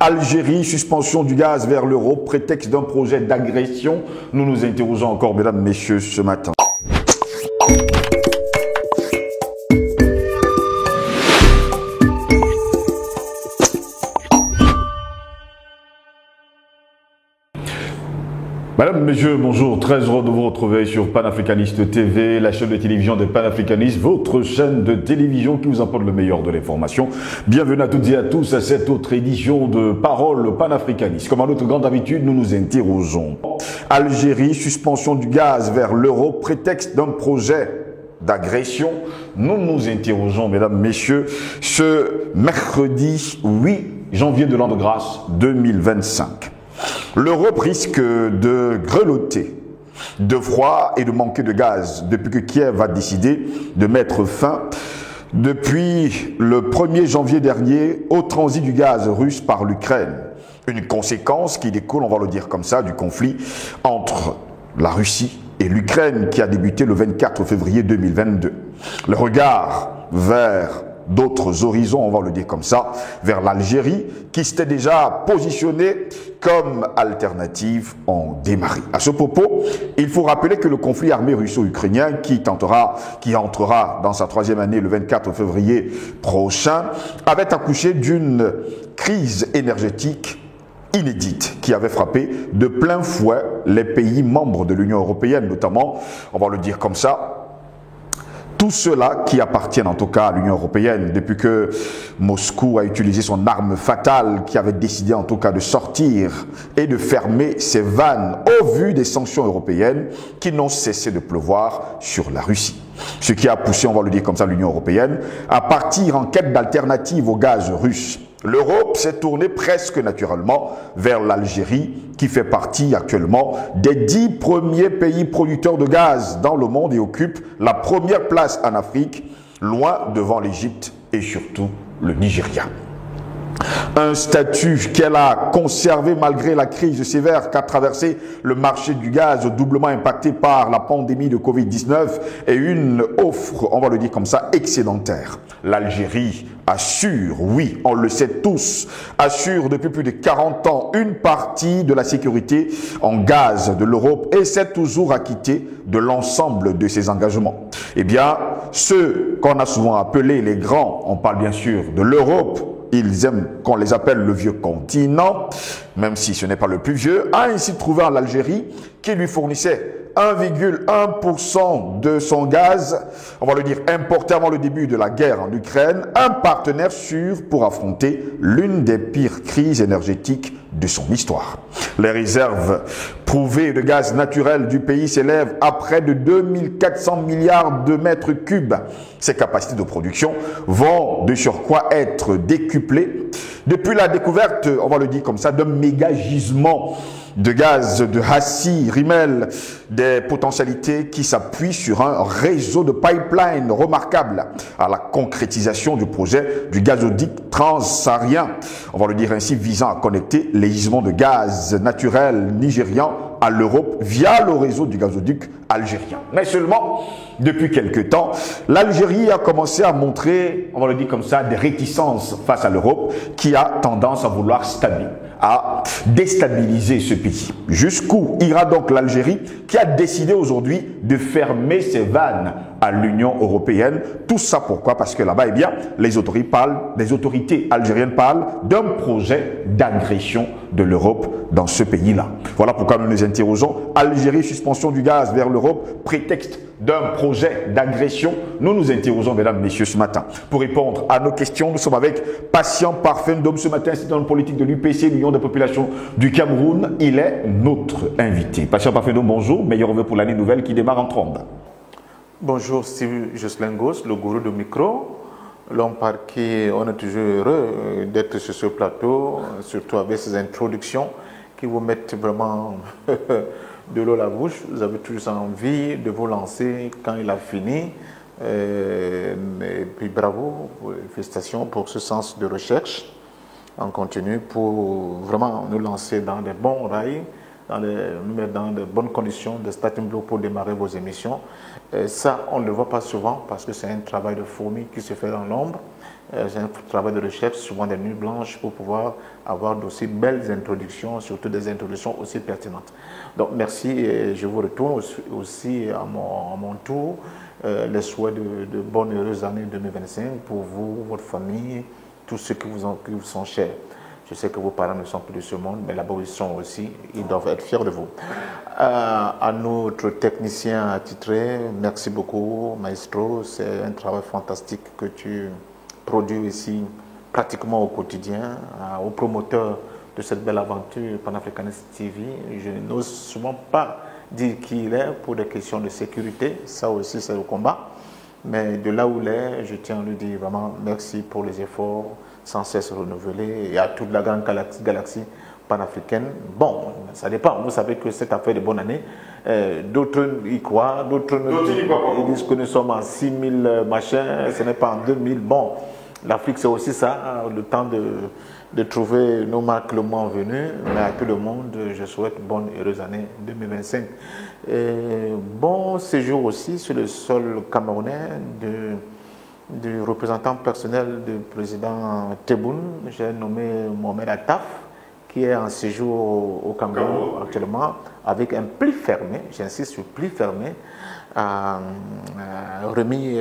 Algérie, suspension du gaz vers l'Europe, prétexte d'un projet d'agression. Nous nous interrogeons encore, mesdames, messieurs, ce matin. Madame, Messieurs, bonjour, très heureux de vous retrouver sur Panafricaniste TV, la chaîne de télévision des panafricanistes, votre chaîne de télévision qui vous apporte le meilleur de l'information. Bienvenue à toutes et à tous à cette autre édition de Parole panafricaniste. Comme à notre grande habitude, nous nous interrogeons. Algérie, suspension du gaz vers l'Europe, prétexte d'un projet d'agression. Nous nous interrogeons, mesdames, messieurs, ce mercredi 8 janvier de l'an de grâce 2025. L'Europe risque de grelotter de froid et de manquer de gaz depuis que Kiev a décidé de mettre fin, depuis le 1er janvier dernier, au transit du gaz russe par l'Ukraine. Une conséquence qui découle, on va le dire comme ça, du conflit entre la Russie et l'Ukraine qui a débuté le 24 février 2022. Le regard vers d'autres horizons, on va le dire comme ça, vers l'Algérie, qui s'était déjà positionnée comme alternative en démarré. À ce propos, il faut rappeler que le conflit armé russo-ukrainien, qui entrera dans sa 3e année le 24 février prochain, avait accouché d'une crise énergétique inédite qui avait frappé de plein fouet les pays membres de l'Union européenne, notamment, on va le dire comme ça, tous ceux-là qui appartiennent en tout cas à l'Union européenne, depuis que Moscou a utilisé son arme fatale, qui avait décidé en tout cas de sortir et de fermer ses vannes au vu des sanctions européennes qui n'ont cessé de pleuvoir sur la Russie. Ce qui a poussé, on va le dire comme ça, l'Union européenne à partir en quête d'alternative au gaz russe. L'Europe s'est tournée presque naturellement vers l'Algérie, qui fait partie actuellement des 10 premiers pays producteurs de gaz dans le monde et occupe la première place en Afrique, loin devant l'Égypte et surtout le Nigeria. Un statut qu'elle a conservé malgré la crise sévère qu'a traversé le marché du gaz, doublement impacté par la pandémie de Covid-19 et une offre, on va le dire comme ça, excédentaire. L'Algérie assure, oui, on le sait tous, assure depuis plus de 40 ans une partie de la sécurité en gaz de l'Europe et s'est toujours acquittée de l'ensemble de ses engagements. Eh bien, ceux qu'on a souvent appelés les grands, on parle bien sûr de l'Europe, ils aiment qu'on les appelle le vieux continent, même si ce n'est pas le plus vieux, a ainsi trouvé en Algérie qui lui fournissait 1,1% de son gaz, on va le dire importé avant le début de la guerre en Ukraine, un partenaire sûr pour affronter l'une des pires crises énergétiques de son histoire. Les réserves prouvées de gaz naturel du pays s'élèvent à près de 2400 milliards de mètres cubes. Ces capacités de production vont de surcroît être décuplées depuis la découverte, on va le dire comme ça, d'un méga gisement de gaz de Hassi R'Mel, des potentialités qui s'appuient sur un réseau de pipeline remarquable à la concrétisation du projet du gazoduc transsaharien, on va le dire ainsi, visant à connecter les gisements de gaz naturel nigérian à l'Europe via le réseau du gazoduc algérien. Mais seulement, depuis quelque temps, l'Algérie a commencé à montrer, on va le dire comme ça, des réticences face à l'Europe qui a tendance à vouloir à déstabiliser ce pays. Jusqu'où ira donc l'Algérie qui a décidé aujourd'hui de fermer ses vannes à l'Union européenne? Tout ça pourquoi? Parce que là-bas, eh bien, les autorités algériennes parlent d'un projet d'agression de l'Europe dans ce pays-là. Voilà pourquoi nous nous interrogeons. Algérie, suspension du gaz vers l'Europe, prétexte d'un projet d'agression. Nous nous interrogeons, mesdames, messieurs, ce matin. Pour répondre à nos questions, nous sommes avec Patient Parfendum. Ce matin, c'est dans le politique de l'UPC, l'Union des populations du Cameroun. Il est notre invité. Patient Parfendum, bonjour. Meilleur vœu pour l'année nouvelle qui démarre en trombe. Bonjour, Steve Joslingos, le gourou de micro. L'homme par qui on est toujours heureux d'être sur ce plateau, surtout avec ces introductions qui vous mettent vraiment de l'eau à la bouche. Vous avez toujours envie de vous lancer quand il a fini. Et puis bravo, félicitations pour ce sens de recherche en continu pour vraiment nous lancer dans des bons rails dans de bonnes conditions de starting block pour démarrer vos émissions. Ça, on ne le voit pas souvent parce que c'est un travail de fourmi qui se fait dans l'ombre. C'est un travail de recherche, souvent des nuits blanches, pour pouvoir avoir d'aussi belles introductions, surtout des introductions aussi pertinentes. Donc merci et je vous retourne aussi à mon tour les souhaits de bonnes et heureuses années 2025 pour vous, votre famille, tous ceux qui vous sont chers. Je sais que vos parents ne sont plus de ce monde, mais là-bas ils sont aussi, ils doivent être fiers de vous. À notre technicien attitré, merci beaucoup Maestro, c'est un travail fantastique que tu produis ici pratiquement au quotidien, aux promoteurs de cette belle aventure Panafricanist TV. Je n'ose souvent pas dire qui il est pour des questions de sécurité, ça aussi c'est le combat. Mais de là où il est, je tiens à lui dire vraiment merci pour les efforts sans cesse renouvelés et à toute la grande galaxie panafricaine. Bon, ça dépend. Vous savez que cette affaire de bonne année, d'autres y croient, d'autres ils disent que nous sommes en 6000 machins, ce n'est pas en 2000. Bon, l'Afrique c'est aussi ça, le temps de trouver nos marques le moment venu. Mais à tout le monde, je souhaite bonne et heureuse année 2025. Et bon séjour aussi sur le sol camerounais du représentant personnel du président Tebboune. J'ai nommé Mohamed Attaf, qui est en séjour au Cameroun actuellement, avec un pli fermé, j'insiste sur pli fermé, remis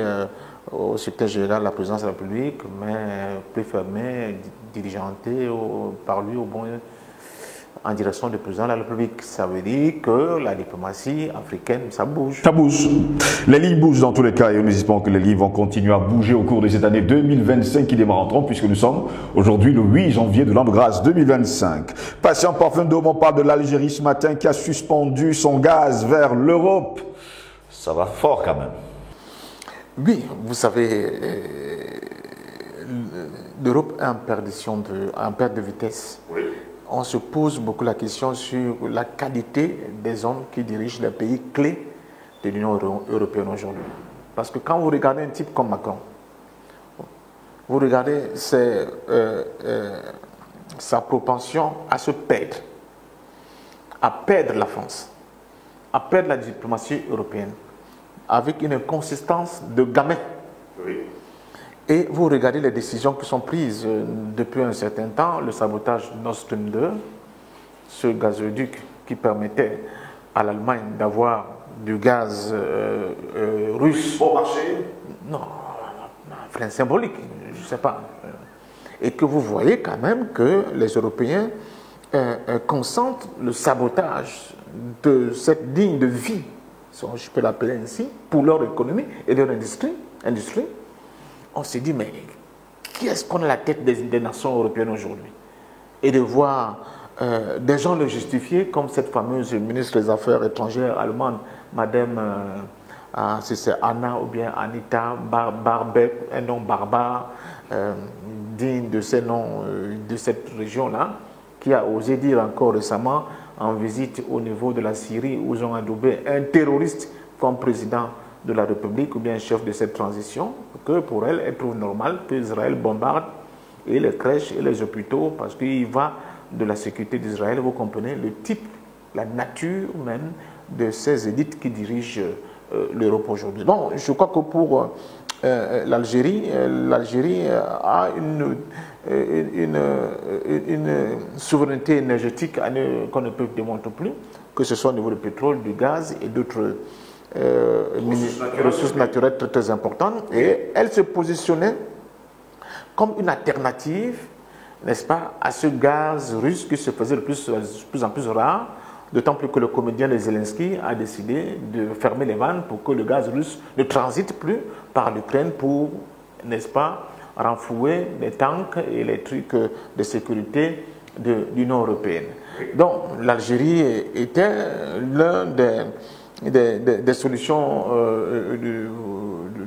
au secrétaire général de la présidence de la République, mais pli fermé, diligenté par lui au bon en direction du président de la République. Ça veut dire que la diplomatie africaine, ça bouge. Ça bouge. Les lignes bougent dans tous les cas et nous espérons que les lignes vont continuer à bouger au cours de cette année 2025 qui démarre en 30 puisque nous sommes aujourd'hui le 8 janvier de l'an de grâce 2025. Patient Parfum d'Homme, on parle de l'Algérie ce matin qui a suspendu son gaz vers l'Europe. Ça va fort quand même. Oui, vous savez, l'Europe est en perdition, en perte de vitesse. Oui. On se pose beaucoup la question sur la qualité des hommes qui dirigent les pays clés de l'Union européenne aujourd'hui. Parce que quand vous regardez un type comme Macron, vous regardez sa propension à se perdre, à perdre la France, à perdre la diplomatie européenne, avec une consistance de gamin. Oui. Et vous regardez les décisions qui sont prises depuis un certain temps, le sabotage Nord Stream 2, ce gazoduc qui permettait à l'Allemagne d'avoir du gaz russe. Bon marché? Non, frein symbolique, je ne sais pas. Et que vous voyez quand même que les Européens consentent le sabotage de cette ligne de vie, si je peux l'appeler ainsi, pour leur économie et leur industrie. On s'est dit, mais qui est-ce qu'on a à la tête des nations européennes aujourd'hui? Et de voir des gens le justifier, comme cette fameuse ministre des Affaires étrangères allemande, Madame, si c'est Anna ou bien Anita Barbeck, un nom barbare, digne de ces noms de cette région-là, qui a osé dire encore récemment, en visite au niveau de la Syrie, où ils ont adoubé un terroriste comme président de la République ou bien chef de cette transition, que pour elle trouve normal que Israël bombarde et les crèches et les hôpitaux parce qu'il va de la sécurité d'Israël. Vous comprenez le type, la nature même de ces élites qui dirigent l'Europe aujourd'hui. Bon, je crois que pour l'Algérie a une souveraineté énergétique qu'on ne peut démontrer plus, que ce soit au niveau du pétrole, du gaz et d'autres ressources naturelles très, très importantes. Et elle se positionnait comme une alternative, n'est-ce pas, à ce gaz russe qui se faisait de plus en plus rare, d'autant plus que le comédien de Zelensky a décidé de fermer les vannes pour que le gaz russe ne transite plus par l'Ukraine pour, n'est-ce pas, renflouer les tanks et les trucs de sécurité de l'Union européenne. Donc l'Algérie était l'un des solutions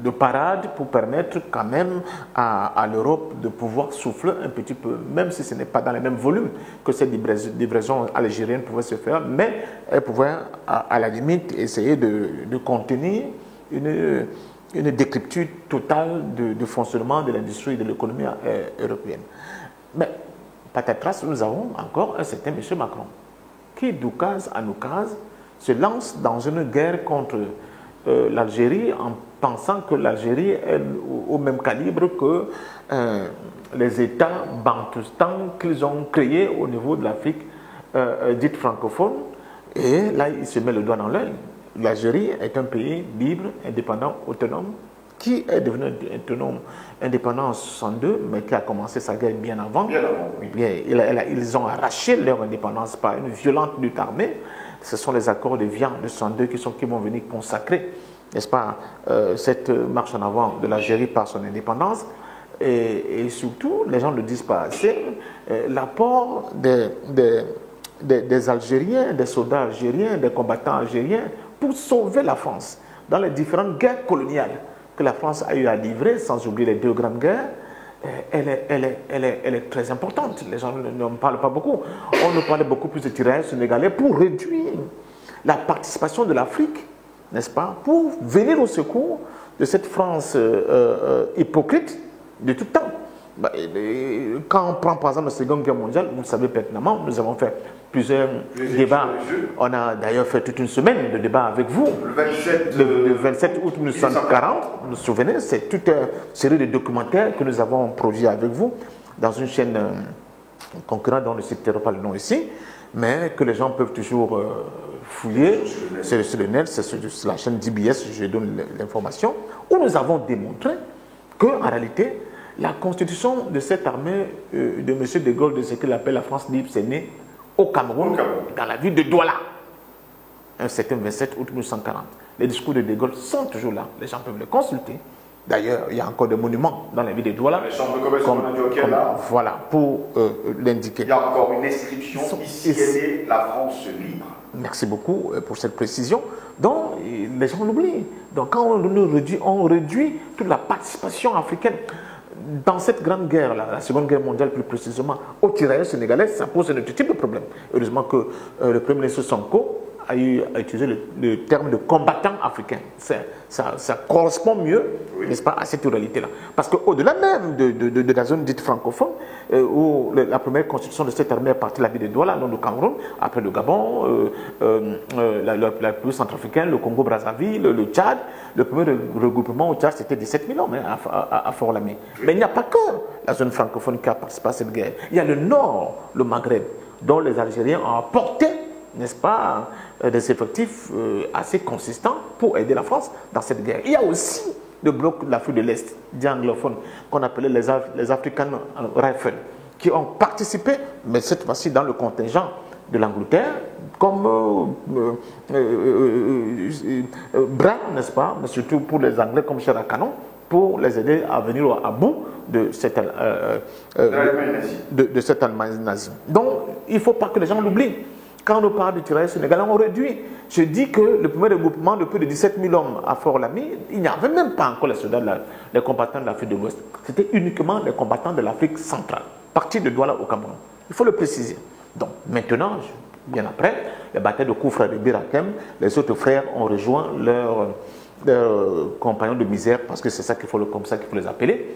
de parade pour permettre quand même à l'Europe de pouvoir souffler un petit peu, même si ce n'est pas dans les mêmes volumes que cette livraison algérienne pouvait se faire, mais elle pouvait à la limite essayer de contenir une décrépitude totale du fonctionnement de l'industrie et de l'économie européenne. Mais patatras, nous avons encore un certain M. Macron. qui, d'oukase en oukase, se lance dans une guerre contre l'Algérie en pensant que l'Algérie est au même calibre que les États bantoustans qu'ils ont créés au niveau de l'Afrique dite francophone. Et là, il se met le doigt dans l'œil. L'Algérie est un pays libre, indépendant, autonome, qui est devenu autonome, indépendant en 1962, mais qui a commencé sa guerre bien avant. Bien avant, oui. Ils ont arraché leur indépendance par une violente lutte armée. Ce sont les accords de Vienne de 1962 qui vont venir consacrer, n'est-ce pas, cette marche en avant de l'Algérie par son indépendance. Et surtout, les gens ne le disent pas assez, l'apport des Algériens, des soldats algériens, des combattants algériens pour sauver la France dans les différentes guerres coloniales que la France a eu à livrer, sans oublier les deux grandes guerres. Elle est très importante. Les gens n'en parlent pas beaucoup. On nous parlait beaucoup plus de tirailleurs sénégalais pour réduire la participation de l'Afrique, n'est-ce pas, pour venir au secours de cette France hypocrite de tout temps. Quand on prend par exemple la Seconde Guerre mondiale, vous le savez pertinemment, nous avons fait plusieurs débats. On a d'ailleurs fait toute une semaine de débats avec vous. Le 27 août 1940, vous vous souvenez, c'est toute une série de documentaires que nous avons produits avec vous dans une chaîne concurrente dont ne citerai pas le nom ici, mais que les gens peuvent toujours fouiller. C'est sur le net, c'est sur la chaîne DBS, je donne l'information, où nous avons démontré qu'en réalité, la constitution de cette armée de M. de Gaulle, de ce qu'il appelle la France libre, c'est né au Cameroun, dans la ville de Douala, un certain 27 août 1940. Les discours de Gaulle sont toujours là, les gens peuvent les consulter. D'ailleurs, il y a encore des monuments dans la ville de Douala. Voilà, pour l'indiquer. Il y a encore une inscription, ici est la France libre. Merci beaucoup pour cette précision. Donc, les gens l'oublient. Donc, quand on réduit toute la participation africaine dans cette grande guerre, la Seconde Guerre mondiale plus précisément, aux tirailleurs sénégalais, ça pose un autre type de problème. Heureusement que le Premier ministre Sonko a utilisé le terme de combattant africain. Ça correspond mieux, n'est-ce pas, à cette réalité-là. Parce qu'au-delà même de la zone dite francophone, où la première constitution de cette armée est partie de la ville de Douala, dans le Cameroun, après le Gabon, la République centrafricaine, le Congo-Brazzaville, le Tchad, le premier regroupement au Tchad, c'était 17 000 hommes à Fort-Lamé. Mais il n'y a pas que la zone francophone qui a participé à cette guerre. Il y a le Nord, le Maghreb, dont les Algériens ont apporté, n'est-ce pas, des effectifs assez consistants pour aider la France dans cette guerre. Il y a aussi le bloc de l'Afrique de l'Est, dit anglophone, qu'on appelait les African Rifles, qui ont participé, mais cette fois-ci dans le contingent de l'Angleterre, comme bras, n'est-ce pas, mais surtout pour les Anglais comme Cher à Canon, pour les aider à venir à bout de cette Allemagne nazie. Donc, il ne faut pas que les gens l'oublient. Quand on parle du tirailleurs sénégalais, on réduit. Je dis que le premier regroupement de plus de 17 000 hommes à Fort-Lamé, il n'y avait même pas encore les soldats, les combattants de l'Afrique de l'Ouest. C'était uniquement les combattants de l'Afrique centrale, partis de Douala au Cameroun. Il faut le préciser. Donc maintenant, bien après, les batailles de Koufra et de Birakem, les autres frères ont rejoint leurs compagnons de misère, parce que c'est ça comme ça qu'il faut les appeler.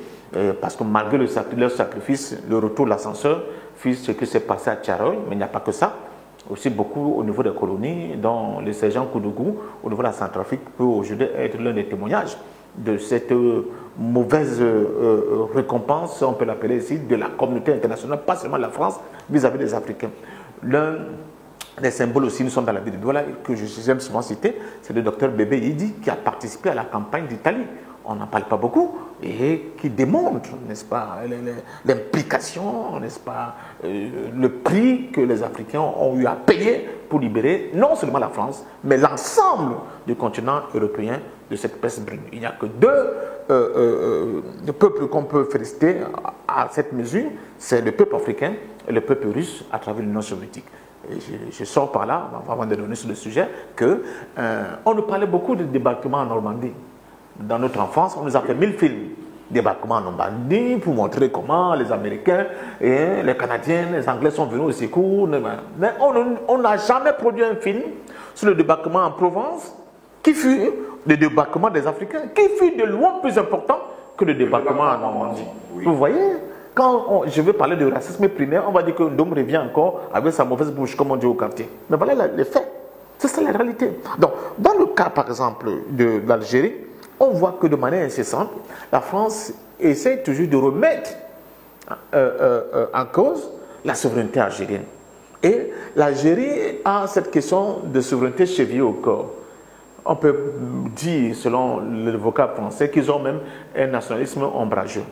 Parce que malgré leur sacrifice, le retour de l'ascenseur fit ce qui s'est passé à Tcharoy, mais il n'y a pas que ça. Aussi beaucoup au niveau des colonies, dont le sergent Koudougou, au niveau de la Centrafrique, peut aujourd'hui être l'un des témoignages de cette mauvaise récompense, on peut l'appeler ici, de la communauté internationale, pas seulement de la France, vis-à-vis des Africains. L'un des symboles aussi, nous sommes dans la ville de Douala, que j'aime souvent citer, c'est le docteur Bébé Idi, qui a participé à la campagne d'Italie. On n'en parle pas beaucoup, et qui démontre, n'est-ce pas, l'implication, n'est-ce pas, le prix que les Africains ont eu à payer pour libérer non seulement la France, mais l'ensemble du continent européen de cette peste brune. Il n'y a que deux peuples qu'on peut féliciter à cette mesure, c'est le peuple africain et le peuple russe à travers l'Union soviétique. Et je sors par là, avant de donner sur le sujet, qu'on nous parlait beaucoup de débarquement en Normandie. Dans notre enfance, on nous a fait 1000 films. Débarquement en Normandie pour montrer comment les Américains et les Canadiens, les Anglais sont venus au secours. Mais on n'a jamais produit un film sur le débarquement en Provence qui fut le débarquement des Africains, qui fut de loin plus important que le débarquement en Normandie. Oui. Vous voyez, Quand je veux parler de racisme primaire, on va dire que Ndom revient encore avec sa mauvaise bouche, comme on dit au quartier. Mais voilà les faits. C'est ça la réalité. Donc, dans le cas, par exemple, de l'Algérie, on voit que de manière incessante, la France essaie toujours de remettre en cause la souveraineté algérienne. Et l'Algérie a cette question de souveraineté chevillée au corps. On peut dire, selon le vocable français, qu'ils ont même un nationalisme ombrageux.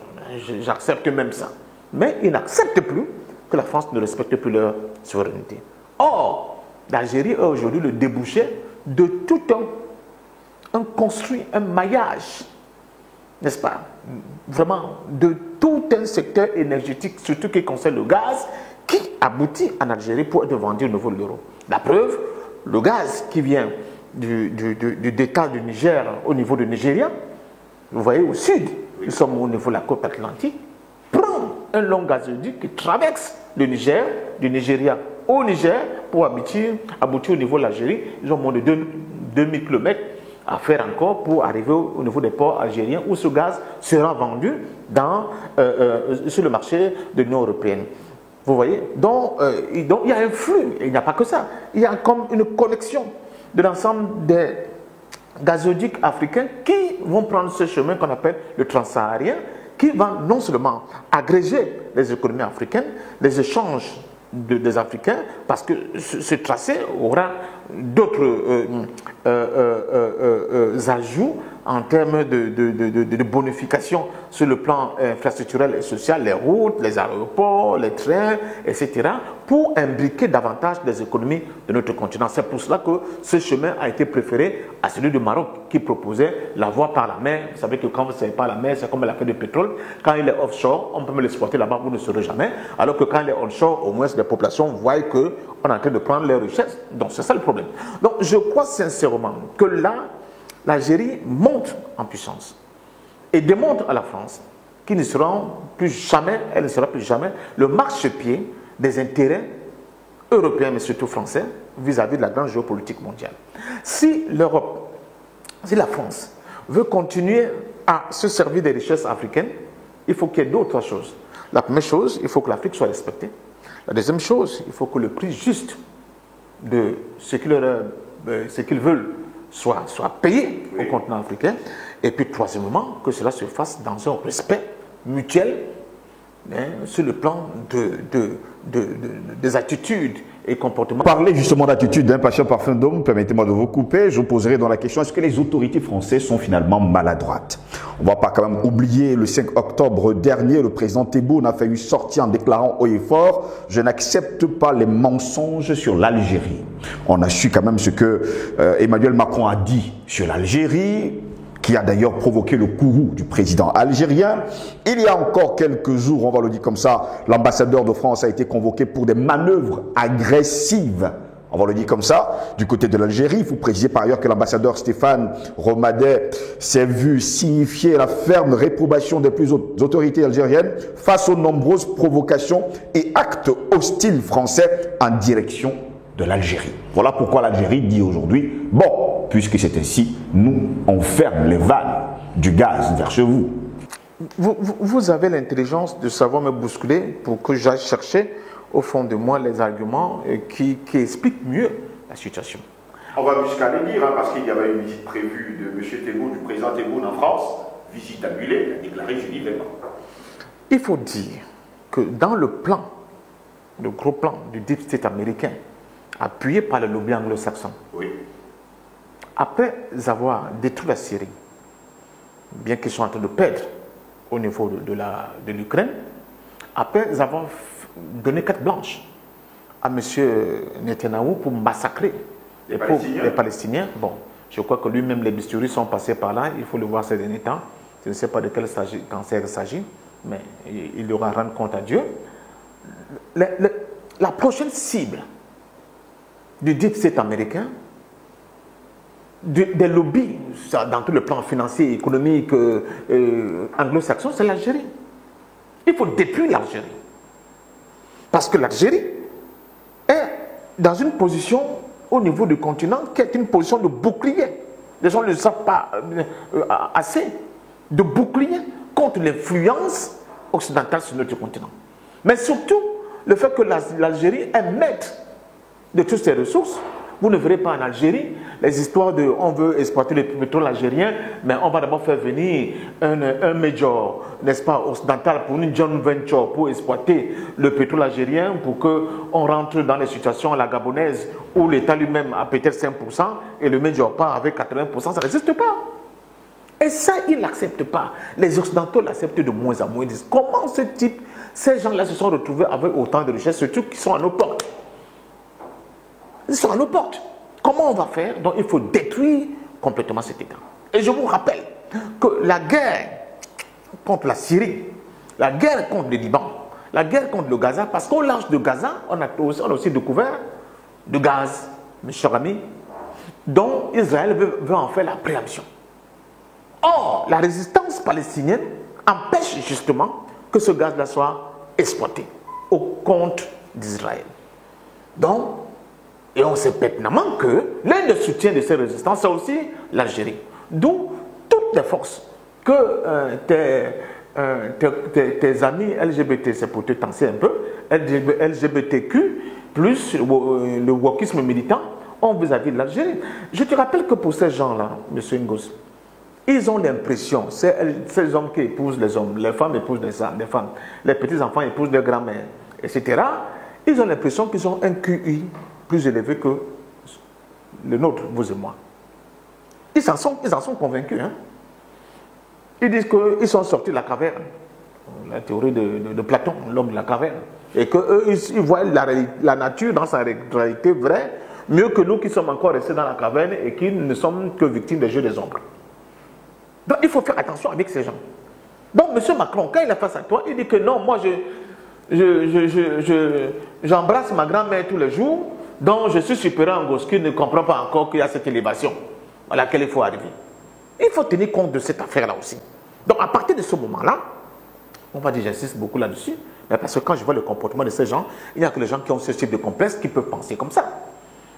J'accepte même ça. Mais ils n'acceptent plus que la France ne respecte plus leur souveraineté. Or, l'Algérie est aujourd'hui le débouché de tout un construit, un maillage, n'est-ce pas, vraiment, de tout un secteur énergétique, surtout qui concerne le gaz, qui aboutit en Algérie pour être vendu au niveau de l'euro. La preuve, le gaz qui vient du détat du Niger au niveau du Nigeria, vous voyez au sud, nous sommes au niveau de la côte atlantique, prend un long gazoduc qui traverse le Niger, du Nigeria au Niger, pour aboutir au niveau de l'Algérie. Ils ont moins de 2000 km à faire encore pour arriver au niveau des ports algériens où ce gaz sera vendu sur le marché de l'Union européenne. Vous voyez, donc il y a un flux, et il n'y a pas que ça. Il y a comme une connexion de l'ensemble des gazoducs africains qui vont prendre ce chemin qu'on appelle le transsaharien, qui va non seulement agréger les économies africaines, les échanges des Africains, parce que ce tracé aura d'autres ajouts en termes de bonification sur le plan infrastructurel et social, les routes, les aéroports, les trains, etc., pour imbriquer davantage des économies de notre continent. C'est pour cela que ce chemin a été préféré à celui du Maroc, qui proposait la voie par la mer. Vous savez que quand vous ne savez pas la mer, c'est comme la fait de pétrole. Quand il est offshore, on peut me l'exploiter là-bas, vous ne saurez jamais. Alors que quand il est onshore, au moins les populations voient qu'on est en train de prendre leurs richesses. Donc c'est ça le problème. Donc je crois sincèrement que là, l'Algérie monte en puissance et démontre à la France qu'il ne sera plus jamais, elle ne sera plus jamais le marchepied des intérêts européens, mais surtout français, vis-à-vis de la grande géopolitique mondiale. Si l'Europe, si la France veut continuer à se servir des richesses africaines, il faut qu'il y ait d'autres choses. La première chose, il faut que l'Afrique soit respectée. La deuxième chose, il faut que le prix juste de ce qu'ils veulent soit payé au continent africain. Et puis, troisièmement, que cela se fasse dans un respect mutuel sur le plan des attitudes et comportements. Parler justement d'attitude, Pacha Parfum d'Homme, permettez-moi de vous couper. Je vous poserai dans la question, est-ce que les autorités françaises sont finalement maladroites? On ne va pas quand même oublier, le 5 octobre dernier, le président Tebboune a failli sortir en déclarant haut et fort, je n'accepte pas les mensonges sur l'Algérie. On a su quand même ce que Emmanuel Macron a dit sur l'Algérie, qui a d'ailleurs provoqué le courroux du président algérien. Il y a encore quelques jours, on va le dire comme ça, l'ambassadeur de France a été convoqué pour des manœuvres agressives, on va le dire comme ça, du côté de l'Algérie. Il faut préciser par ailleurs que l'ambassadeur Stéphane Romadet s'est vu signifier la ferme réprobation des plus hautes autorités algériennes face aux nombreuses provocations et actes hostiles français en direction de l'Algérie. Voilà pourquoi l'Algérie dit aujourd'hui, bon, puisque c'est ainsi, nous, on ferme les vannes du gaz vers chez vous. Vous avez l'intelligence de savoir me bousculer pour que j'aille chercher au fond de moi les arguments qui expliquent mieux la situation. On va jusqu'à le dire, parce qu'il y avait une visite prévue de M. Tebboune, du président Tebboune en France, visite annulée, il a déclaré « je n'y vais pas ». Il faut dire que dans le plan, le gros plan du Deep State américain, appuyé par le lobby anglo-saxon, oui, après avoir détruit la Syrie, bien qu'ils soient en train de perdre au niveau de l'Ukraine, après avoir donné carte blanche à M. Netanyahou pour massacrer les Palestiniens. Bon, je crois que lui-même, les bisturies sont passés par là, il faut le voir ces derniers temps. Je ne sais pas de quel cancer il s'agit, mais il devra rendre compte à Dieu. La prochaine cible du Deep State américain, des lobbies dans tout le plan financier, économique, anglo-saxon, c'est l'Algérie. Il faut détruire l'Algérie. Parce que l'Algérie est dans une position au niveau du continent qui est une position de bouclier. Les gens ne le savent pas assez. De bouclier contre l'influence occidentale sur notre continent. Mais surtout, le fait que l'Algérie est maître de toutes ses ressources. Vous ne verrez pas en Algérie les histoires de on veut exploiter le pétrole algérien, mais on va d'abord faire venir un major, n'est-ce pas, occidental pour une joint venture pour exploiter le pétrole algérien, pour qu'on rentre dans les situations à la gabonaise où l'État lui-même a peut-être 5% et le major part avec 80%, ça n'existe pas. Et ça, ils ne l'acceptent pas. Les Occidentaux l'acceptent de moins en moins. Ils disent comment ces gens-là se sont retrouvés avec autant de richesses, surtout qui sont à nos portes. Ils sont à nos portes. Comment on va faire? Donc il faut détruire complètement cet État. Et je vous rappelle que la guerre contre la Syrie, la guerre contre le Liban, la guerre contre le Gaza, parce qu'au large de Gaza, on a aussi découvert du gaz, mes chers amis, dont Israël veut en faire la préemption. Or, la résistance palestinienne empêche justement que ce gaz-là soit exploité au compte d'Israël. Donc, et on sait pertinemment que l'un des soutiens de ces résistances, c'est aussi l'Algérie. D'où toutes les forces que tes amis LGBT, c'est pour te tenser un peu, LGBTQ, plus le wokisme militant, ont vis-à-vis de l'Algérie. Je te rappelle que pour ces gens-là, M. Ngos, ils ont l'impression, ces hommes qui épousent les hommes, les femmes épousent les femmes, les petits-enfants épousent leurs grands-mères, etc., ils ont l'impression qu'ils ont un QI plus élevé que le nôtre, vous et moi. Ils en sont convaincus. Hein? Ils disent qu'ils sont sortis de la caverne, la théorie de Platon, l'homme de la caverne, et qu'eux, ils voient la nature dans sa réalité vraie, mieux que nous qui sommes encore restés dans la caverne et qui ne sommes que victimes des jeux des ombres. Donc il faut faire attention avec ces gens. Donc M. Macron, quand il est face à toi, il dit que non, moi j'embrasse ma grand-mère tous les jours, donc je suis supérieur en Ngos qui ne comprend pas encore qu'il y a cette élévation à laquelle il faut arriver. Il faut tenir compte de cette affaire-là aussi. Donc à partir de ce moment-là, on va dire, j'insiste beaucoup là-dessus, mais parce que quand je vois le comportement de ces gens, il n'y a que les gens qui ont ce type de complexe qui peuvent penser comme ça.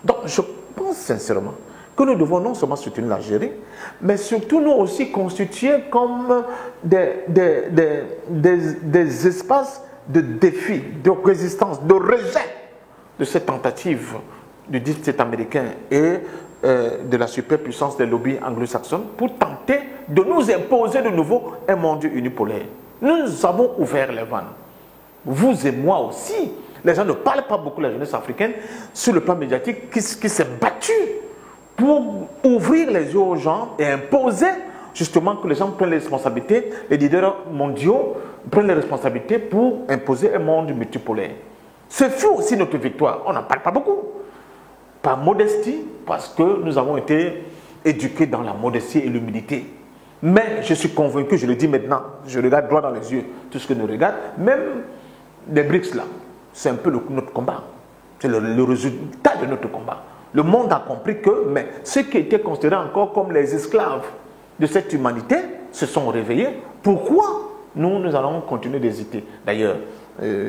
Donc je pense sincèrement que nous devons non seulement soutenir l'Algérie, mais surtout nous aussi constituer comme des espaces de défi, de résistance, de rejet de cette tentative du 17 américain et de la superpuissance des lobbies anglo-saxons pour tenter de nous imposer de nouveau un monde unipolaire. Nous avons ouvert les vannes. Vous et moi aussi. Les gens ne parlent pas beaucoup de la jeunesse africaine sur le plan médiatique qui s'est battue pour ouvrir les yeux aux gens et imposer justement que les gens prennent les responsabilités, les leaders mondiaux prennent les responsabilités pour imposer un monde multipolaire. Ce fut aussi notre victoire. On n'en parle pas beaucoup. Par modestie, parce que nous avons été éduqués dans la modestie et l'humilité. Mais je suis convaincu, je le dis maintenant, je regarde droit dans les yeux tout ce que nous regardons, même les BRICS là, c'est un peu notre combat. C'est le résultat de notre combat. Le monde a compris que mais ceux qui étaient considérés encore comme les esclaves de cette humanité se sont réveillés. Pourquoi nous allons continuer d'hésiter? D'ailleurs,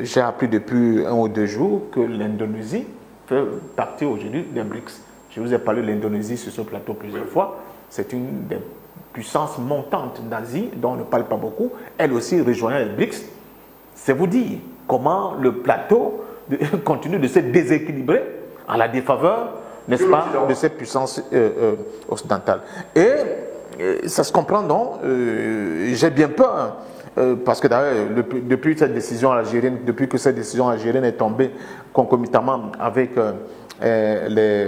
j'ai appris depuis 1 ou 2 jours que l'Indonésie fait partie aujourd'hui des BRICS. Je vous ai parlé de l'Indonésie sur ce plateau plusieurs fois. C'est une des puissances montantes d'Asie dont on ne parle pas beaucoup. Elle aussi rejoignant les BRICS. C'est vous dire comment le plateau continue de se déséquilibrer à la défaveur, n'est-ce pas, de cette puissance occidentale. Et ça se comprend donc, j'ai bien peur, parce que d'ailleurs, depuis cette décision algérienne, depuis que cette décision algérienne est tombée concomitamment avec les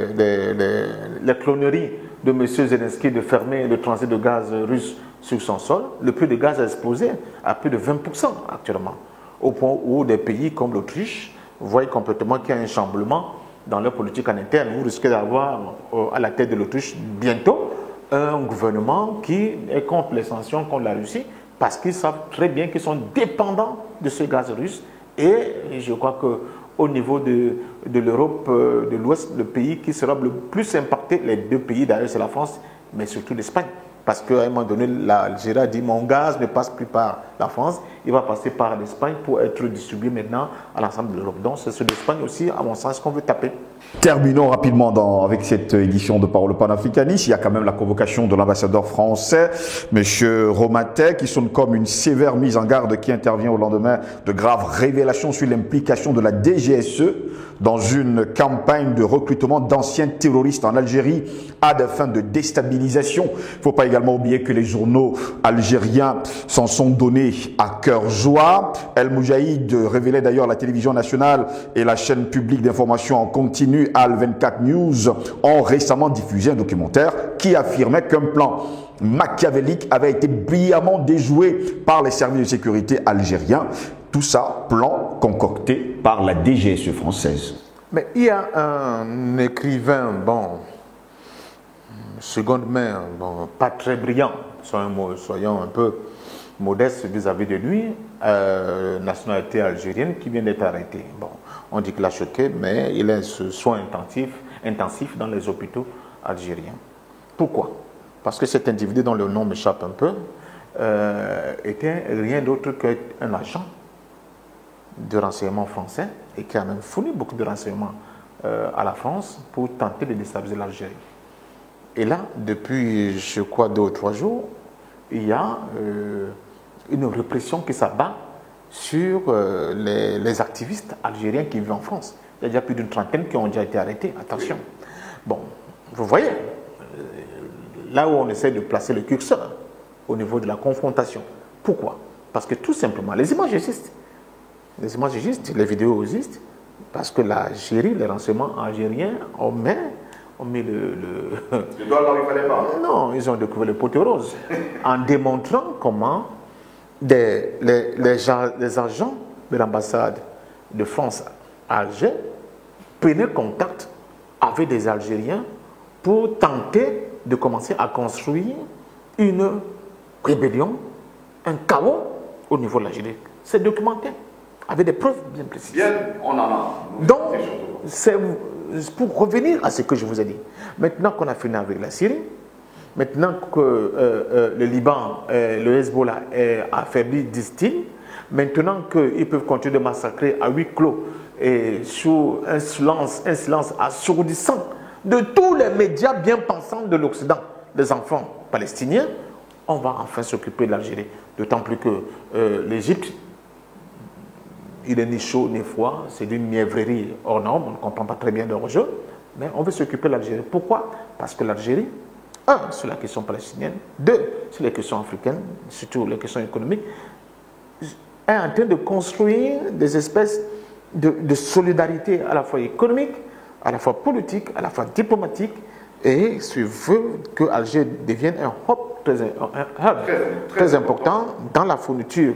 cloneries de M. Zelensky de fermer le transit de gaz russe sur son sol, le prix de gaz a explosé à plus de 20% actuellement, au point où des pays comme l'Autriche voient complètement qu'il y a un chamboulement dans leur politique en interne. Vous risquez d'avoir à la tête de l'Autriche bientôt un gouvernement qui est contre les sanctions contre la Russie parce qu'ils savent très bien qu'ils sont dépendants de ce gaz russe. Et je crois qu'au niveau de l'Europe de l'Ouest, le pays qui sera le plus impacté, les 2 pays d'ailleurs c'est la France, mais surtout l'Espagne. Parce qu'à un moment donné, l'Algérie a dit mon gaz ne passe plus par la France, il va passer par l'Espagne pour être distribué maintenant à l'ensemble de l'Europe. Donc c'est sur l'Espagne aussi, à mon sens, qu'on veut taper. Terminons rapidement avec cette édition de Parole panafricaniste. Il y a quand même la convocation de l'ambassadeur français, M. Romatet, qui sonne comme une sévère mise en garde qui intervient au lendemain de graves révélations sur l'implication de la DGSE dans une campagne de recrutement d'anciens terroristes en Algérie à des fins de déstabilisation. Il ne faut pas également oublier que les journaux algériens s'en sont donnés à cœur joie. El Moujahid révélait d'ailleurs à la télévision nationale et la chaîne publique d'information en continu Al24 News ont récemment diffusé un documentaire qui affirmait qu'un plan machiavélique avait été brillamment déjoué par les services de sécurité algériens. Tout ça, plan concocté par la DGSE française. Mais il y a un écrivain, bon, seconde main, bon, pas très brillant, soyons un peu modestes vis-à-vis de lui, nationalité algérienne, qui vient d'être arrêté. Bon, on dit qu'il a choqué, mais il est ce soin intensif dans les hôpitaux algériens. Pourquoi? Parce que cet individu, dont le nom m'échappe un peu, était rien d'autre qu'un agent de renseignement français et qui a même fourni beaucoup de renseignements à la France pour tenter de déstabiliser l'Algérie. Et là, depuis, je crois, 2 ou 3 jours, il y a une répression qui s'abat sur les activistes algériens qui vivent en France. Il y a déjà plus d'une trentaine qui ont déjà été arrêtés. Attention. Bon, vous voyez, là où on essaie de placer le curseur, au niveau de la confrontation. Pourquoi? Parce que tout simplement, les images existent. Les images existent, les vidéos existent, parce que l'Algérie, les renseignements algériens ont mis le doigt là où il fallait pas. Non, ils ont découvert le poteau rose en démontrant comment les agents de l'ambassade de France à Alger prenaient contact avec des Algériens pour tenter de commencer à construire une rébellion, un chaos au niveau de l'Algérie. C'est documenté, avec des preuves bien précises. Bien, on en a. Donc, c'est pour revenir à ce que je vous ai dit. Maintenant qu'on a fini avec la Syrie, maintenant que le Liban, le Hezbollah est affaibli, disent-ils, maintenant qu'ils peuvent continuer de massacrer à huis clos et sous un silence assourdissant de tous les médias bien pensants de l'Occident, des enfants palestiniens, on va enfin s'occuper de l'Algérie. D'autant plus que l'Égypte, il n'est ni chaud ni froid, c'est d'une mièvrerie hors norme, on ne comprend pas très bien leur jeu, mais on veut s'occuper de l'Algérie. Pourquoi? Parce que l'Algérie, 1, sur la question palestinienne, 2, sur les questions africaines, surtout les questions économiques, est en train de construire des espèces de solidarité à la fois économique, à la fois politique, à la fois diplomatique, et se veut que Alger devienne un hub très important dans la fourniture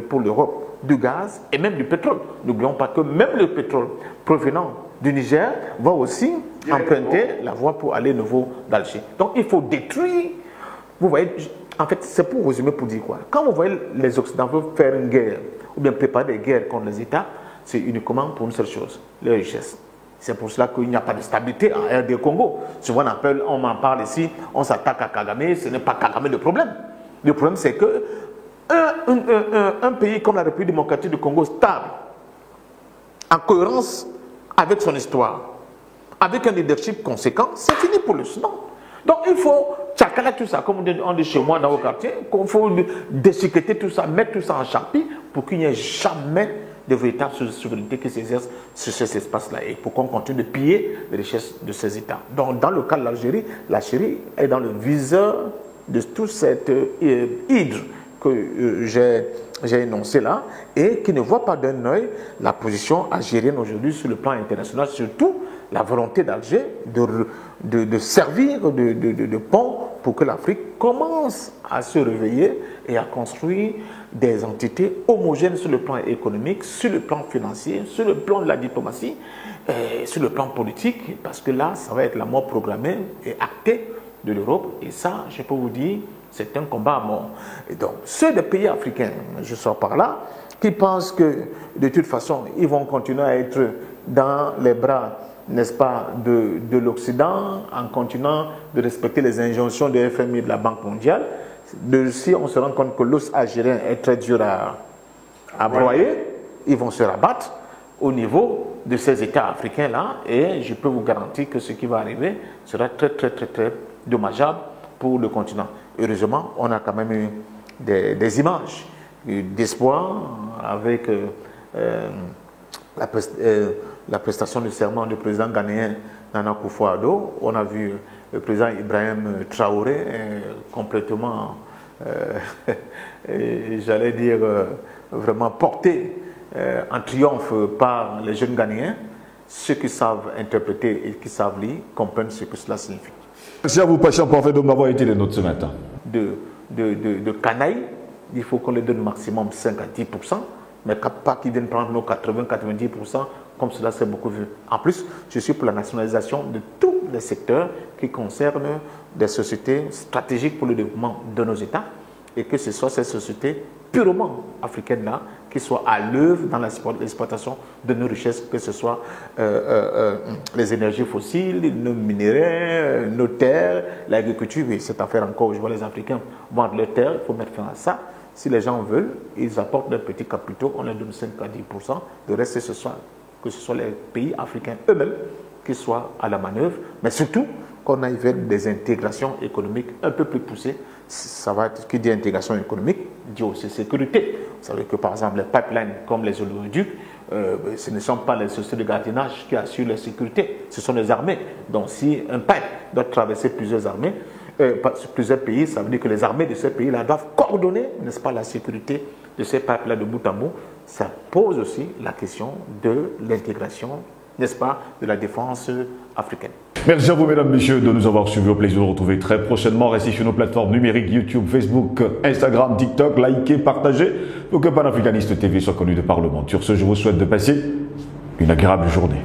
pour l'Europe du gaz et même du pétrole. N'oublions pas que même le pétrole provenant du Niger va aussi emprunter la voie pour aller au niveau d'Alger. Donc il faut détruire. Vous voyez, en fait, c'est pour résumer, pour dire quoi. Quand vous voyez les Occidentaux faire une guerre ou bien préparer des guerres contre les États, c'est uniquement pour une seule chose, les richesses. C'est pour cela qu'il n'y a pas de stabilité en RD Congo. Souvent on m'en parle ici, on s'attaque à Kagame, ce n'est pas Kagame le problème. Le problème c'est que un pays comme la République démocratique du Congo stable, en cohérence avec son histoire, avec un leadership conséquent, c'est fini pour le Soudan. Donc il faut tchakala tout ça, comme on dit chez moi dans vos quartiers, qu'il faut déchiqueter tout ça, mettre tout ça en charpie pour qu'il n'y ait jamais de véritable souveraineté qui s'exerce sur cet espace-là et pour qu'on continue de piller les richesses de ces États. Donc, dans le cas de l'Algérie est dans le viseur de toute cette hydre que j'ai énoncé là et qui ne voit pas d'un œil la position algérienne aujourd'hui sur le plan international, surtout la volonté d'Alger de servir de pont pour que l'Afrique commence à se réveiller et à construire des entités homogènes sur le plan économique, sur le plan financier, sur le plan de la diplomatie, sur le plan politique, parce que là, ça va être la mort programmée et actée de l'Europe. Et ça, je peux vous dire, c'est un combat à mort. Et donc, ceux des pays africains, je sors par là, qui pensent que de toute façon, ils vont continuer à être dans les bras, n'est-ce pas, de l'Occident, en continuant de respecter les injonctions de FMI et de la Banque mondiale. Si on se rend compte que l'os algérien est très dur à broyer, ils vont se rabattre au niveau de ces États africains-là, et je peux vous garantir que ce qui va arriver sera très dommageable pour le continent. Heureusement, on a quand même eu des images d'espoir avec la prestation du serment du président ghanéen Nana Akufo-Addo. On a vu le président Ibrahim Traoré complètement, j'allais dire, vraiment porté en triomphe par les jeunes Ghanéens. Ceux qui savent interpréter et qui savent lire comprennent ce que cela signifie. Merci à vous, patient parfait, de m'avoir été les nôtres ce matin. De canailles, il faut qu'on les donne maximum 5 à 10%, mais pas qu'ils viennent prendre nos 80-90%, comme cela s'est beaucoup vu. En plus, je suis pour la nationalisation de tous les secteurs qui concernent des sociétés stratégiques pour le développement de nos États, et que ce soit ces sociétés purement africaines-là qui soient à l'œuvre dans l'exploitation de nos richesses, que ce soit les énergies fossiles, nos minéraux, nos terres, l'agriculture. Et cette affaire encore, je vois les Africains vendre leurs terres, il faut mettre fin à ça. Si les gens veulent, ils apportent leurs petits capitaux, on leur donne 5 à 10%. Le reste, que ce soit les pays africains eux-mêmes qui soient à la manœuvre, mais surtout qu'on aille vers des intégrations économiques un peu plus poussées. Ça va être, qui dit intégration économique, dit aussi sécurité. Vous savez que par exemple les pipelines comme les oléoducs, ce ne sont pas les sociétés de gardiennage qui assurent la sécurité, ce sont les armées. Donc si un pipe doit traverser plusieurs pays, ça veut dire que les armées de ces pays-là doivent coordonner, n'est-ce pas, la sécurité de ces pipes-là de bout en bout. Ça pose aussi la question de l'intégration, n'est-ce pas, de la défense africaine. Merci à vous, mesdames, messieurs, de nous avoir suivis. Au plaisir de vous retrouver très prochainement. Restez sur nos plateformes numériques YouTube, Facebook, Instagram, TikTok. Likez, partagez pour que Panafricaniste TV soit connu de par le monde. Sur ce, je vous souhaite de passer une agréable journée.